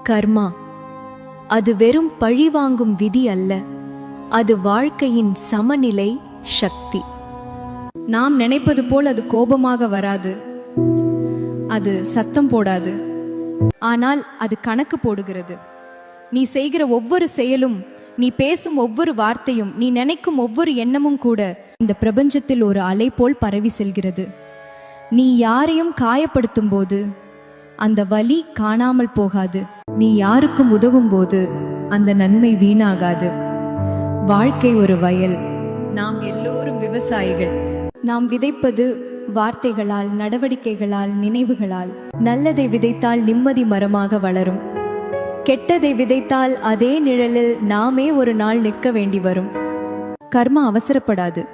கர்மா அது வெறும் பழிவாங்கும் விதி அல்ல, அது வாழ்க்கையின் சமநிலை சக்தி. நாம் நினைப்பது போல் அது கோபமாக வராது, அது சத்தம் போடாது, ஆனால் அது கணக்கு போடுகிறது. நீ செய்கிற ஒவ்வொரு செயலும், நீ பேசும் ஒவ்வொரு வார்த்தையும், நீ நினைக்கும் ஒவ்வொரு எண்ணமும் கூட இந்த பிரபஞ்சத்தில் ஒரு அலை போல் பரவி செல்கிறது. நீ யாரையும் காயப்படுத்தும் போது அந்த வலி காணாமல் போகாது. நீ யாருக்கும் உதவும் போது அந்த நன்மை வீணாகாது. வாழ்க்கை ஒரு வயல், நாம் எல்லோரும் விவசாயிகள். நாம் விதைப்பது வார்த்தைகளால், நடவடிக்கைகளால், நினைவுகளால். நல்லதை விதைத்தால் நிம்மதி மரமாக வளரும். கெட்டதை விதைத்தால் அதே நிழலில் நாமே ஒரு நாள் நிற்க வேண்டி வரும். கர்மா அவசரப்படாது,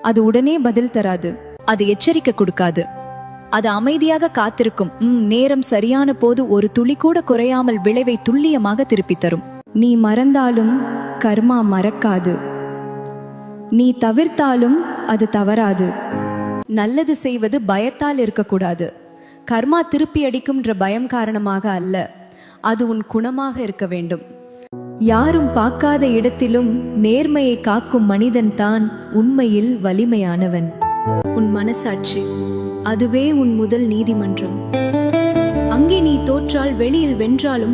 அது உடனே பதில் தராது, அது எச்சரிக்கை கொடுக்காது, அது அமைதியாக காத்திருக்கும். நேரம் சரியான போது ஒரு துளி கூட குறையாமல் விளைவை துல்லியமாக திருப்பி தரும். நீ மறந்தாலும் கர்மா மறக்காது, நீ தவிர்த்தாலும் அது தவறாது. நல்லது செய்வது பயத்தால் இருக்கக்கூடாது. கர்மா திருப்பி அடிக்கும்ன்ற பயம் காரணமாக அல்ல, அது உன் குணமாக இருக்க வேண்டும். யாரும் பார்க்காத இடத்திலும் நேர்மையை காக்கும் மனிதன் தான் உண்மையில் வலிமையானவன். உன் மனசாட்சி, அதுவே உன் முதல் நீதிமன்றம். அங்கே நீ தோற்றால், வெளியில் வென்றாலும்